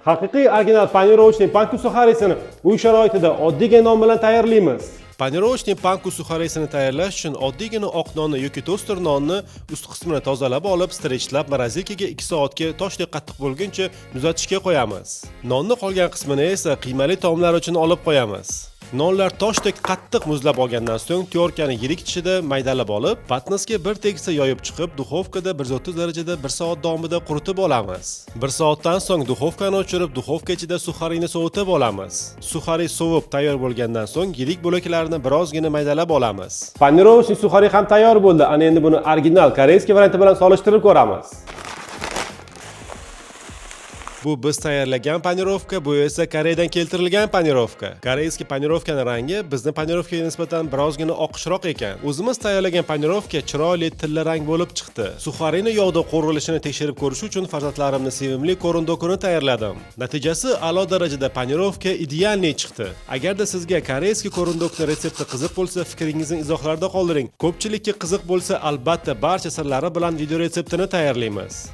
Haqiqiy original panirovочный panku suxarisini uy sharoitida oddiygina non bilan tayyorlaymiz. Panirovочный panku suxarisini tayyorlash uchun oddiygina oq nonni yoki toster nonni ust qismini tozalab olib, strechlab morozelkaga 2 soatga toshdek qattiq bo'lguncha muzlatishga qo'yamiz. Nonni qolgan qismini esa qiymali taomlar uchun olib qo'yamiz. Nonlar toshdek qattiq muzlab olgandan so'ng tyorkani yirik tishida maydalab olib, patnisga bir tekisda yoyib chiqib, duxovkada 130 darajada 1 soat davomida quritib olamiz. 1 soatdan so'ng duxovkani o'chirib, duxovka ichida suxarini sovutib olamiz. Suxari sovib tayyor bo'lgandan so'ng yirik bo'laklarni birozgina maydalab olamiz. Panirovочный suxari ham tayyor bo'ldi. Ana endi buni original koreyskiy varianti bilan solishtirib ko'ramiz. Bu biz tayyorlagan panirovka, bu esa Koreyadan keltirilgan panirovka. Koreyskiy panirovkaning rangi bizning panirovkaga nisbatan birozgina oqishroq ekan. O'zimiz tayyorlagan panirovka chiroyli tilla rang bo'lib chiqdi. Suxarini yog'da qo'rilishini tekshirib ko'rish uchun farzandlarimning sevimli korundokini tayyorladim. Natijasi a'lo darajada panirovka idealniy chiqdi. Agarda sizga koreyskiy korundokning retsepti qiziq bo'lsa, fikringizni izohlarda qoldiring. Ko'pchilikka qiziq bo'lsa, albatta barcha sirlari bilan video retseptini tayyorlaymiz.